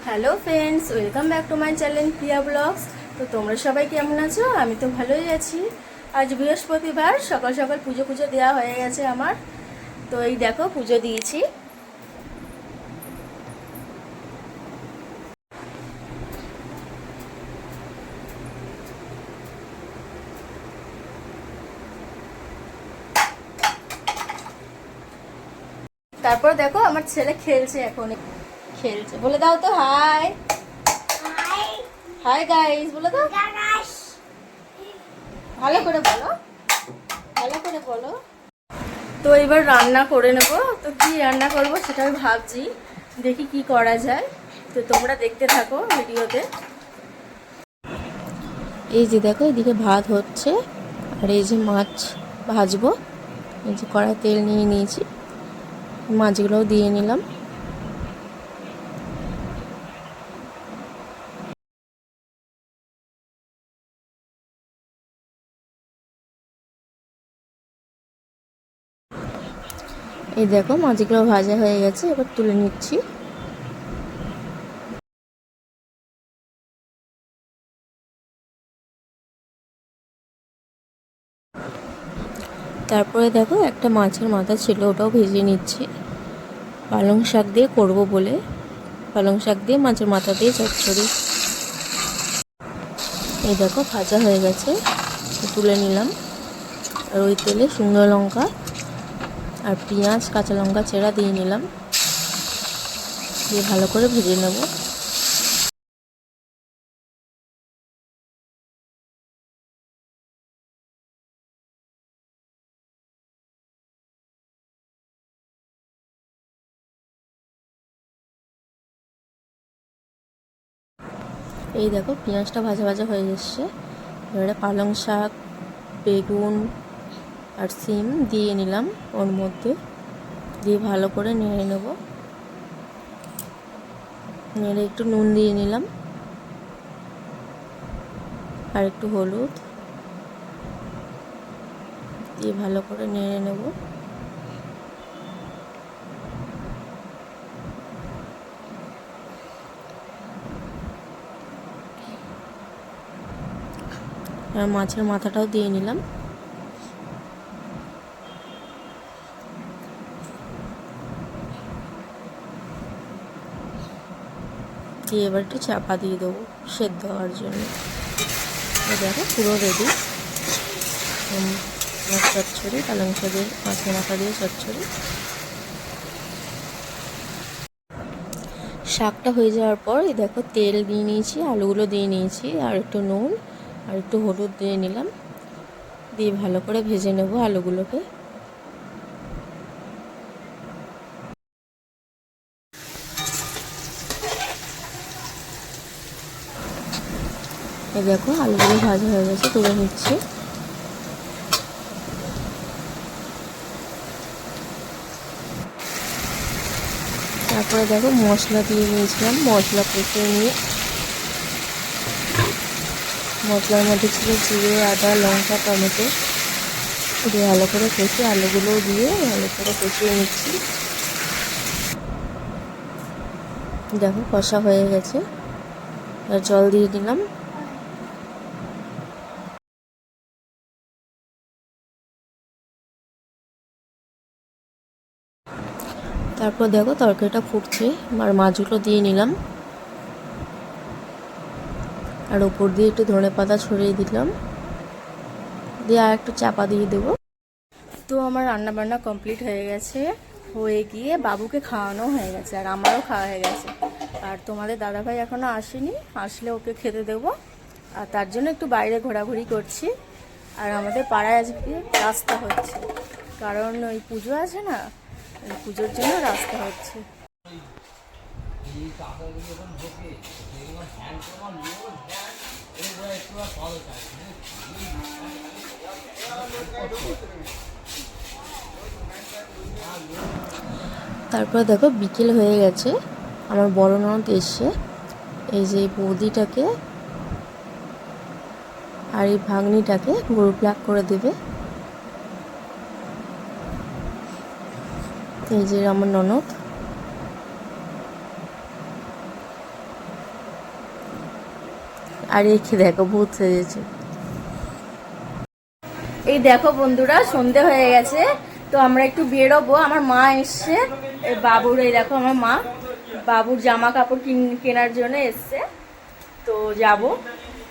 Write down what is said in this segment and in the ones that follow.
Hello friends, welcome back to my channel Priya blogs. তো তোমরা সবাই কেমন আছো? আমি তো ভালোই আছি। আজ বৃহস্পতিবার, সকাল সকাল পুজো দেওয়া হয়ে গেছে আমার। তো এই দেখো, পুজো দিয়েছি। তারপর দেখো আমার ছেলে খেলছে, এখন খেলছে। বলে দাও তো হাই। হাই গাইস বলে দাও। ভালো করে বলো, ভালো করে বলো। তো এবার রান্না করে নেব। তো কি রান্না করব সেটা আমি ভাবছি, দেখি কি করা যায়। তো তোমরা দেখতে থাকো ভিডিওতে। এই যে দেখো, এদিকে ভাত হচ্ছে, আর এই যে মাছ ভাজবো। এই যে কড়াই তেল নিয়ে নিয়েছি, মাছগুলোও দিয়ে নিলাম। এই দেখো, মাছগুলো ভাজা হয়ে গেছে, এবার তুলে নিচ্ছি। তারপরে দেখো, একটা মাছের মাথা ছিল, ওটাও ভেজে নিচ্ছি। পালং শাক দিয়ে করব বলে, পালং শাক দিয়ে মাছের মাথা দিয়ে চচ্চড়ি। এই দেখো, ভাজা হয়ে গেছে, তুলে নিলাম। আর ওই তেলে শুকনো লঙ্কা আর পেঁয়াজ, কাঁচা লঙ্কা চেরা দিয়ে নিলাম, দিয়ে ভালো করে ভেজে নেব। এই দেখো, পেঁয়াজটা ভাজা ভাজা হয়ে এসছে। এবারে পালং শাক, বেগুন আর সিম দিয়ে নিলাম ওর মধ্যে, দিয়ে ভালো করে নেড়ে নেব। নেড়ে একটু নুন দিয়ে নিলাম, আর একটু হলুদ দিয়ে ভালো করে নেড়ে নেব। আর মাছের মাথাটাও দিয়ে নিলাম। দিয়ে এবার একটু চাপা দিয়ে দেবো সেদ্ধ হওয়ার জন্য। দেখো, পুরো রেডি মাছ চচ্চড়ি, পালং শাকের মাছের মাথা দিয়ে চচ্চড়ি। শাকটা হয়ে যাওয়ার পর এই দেখো, তেল দিয়ে নিয়েছি, আলুগুলো দিয়ে নিয়েছি, আর একটু নুন আর একটু হলুদ দিয়ে নিলাম, দিয়ে ভালো করে ভেজে নেব আলুগুলোকে। এই দেখো, আলুগুলো ভাজা হয়ে গেছে, তুলে নিচ্ছি। তারপরে দেখো, মশলা দিয়ে নিয়েছিলাম, মশলা কষিয়ে নিয়ে মশলার মধ্যে ছিল জিরে, আদা, লঙ্কা, টমেটো, দিয়ে ভালো করে কষিয়ে আলুগুলোও দিয়ে ভালো করে কষিয়ে নিচ্ছি। দেখো, কষা হয়ে গেছে, আর জল দিয়ে দিলাম। তারপর দেখো, তরকারিটা ফুটছে, আর মাছগুলো দিয়ে নিলাম, আর ওপর দিয়ে একটু ধনেপাতা ছড়িয়ে দিলাম, দিয়ে আর একটু চাপা দিয়ে দেবো। তো আমার রান্না বান্না কমপ্লিট হয়ে গেছে, হয়ে গিয়ে বাবুকে খাওয়ানো হয়ে গেছে, আর আমারও খাওয়া হয়ে গেছে। আর তোমাদের দাদাভাই এখনও আসেনি, আসলে ওকে খেতে দেবো। আর তার জন্য একটু বাইরে ঘোরাঘুরি করছি। আর আমাদের পাড়ায় আজকে রাস্তা হচ্ছে, কারণ ওই পুজো আছে না, ওই পুজোর জন্য রাস্তা হচ্ছে। তারপর দেখো, বিকেল হয়ে গেছে, আমার বড় ননদ এসে এই যে বৌদিটাকে আর এই ভাগ্নিটাকে গরু প্লাগ করে দেবে। এই যে আমার ননদ। আর একে দেখো ভূত সেজেছে। এই দেখো বন্ধুরা, সন্ধে হয়ে গেছে, তো আমরা একটু বেরোবো। আমার মা এসছে, এই বাবুর, এই দেখো আমার মা বাবুর জামা কাপড় কেনার জন্য এসছে, তো যাব,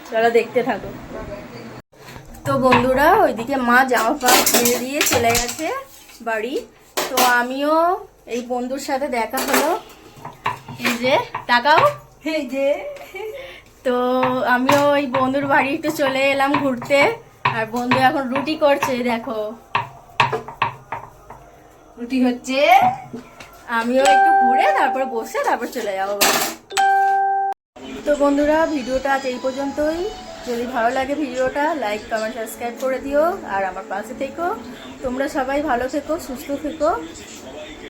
চলো দেখতে থাকো। তো বন্ধুরা, ওইদিকে মা জামা কাপড় কিনে দিয়ে চলে গেছে বাড়ি। তো আমিও এই বন্ধুর সাথে দেখা হলো, এই যে টাকাও, এই যে, তো আমিও ওই বন্ধুর বাড়ি একটু চলে এলাম ঘুরতে। আর বন্ধু এখন রুটি করছে, দেখো রুটি হচ্ছে, আমিও একটু ঘুরে তারপর বসে তারপর চলে যাবো বাড়ি। তো বন্ধুরা, ভিডিওটা আজ এই পর্যন্তই। যদি ভালো লাগে ভিডিওটা লাইক কমেন্ট সাবস্ক্রাইব করে দিও, আর আমার পাশে থেকো। তোমরা সবাই ভালো থেকো, সুস্থ থেকো।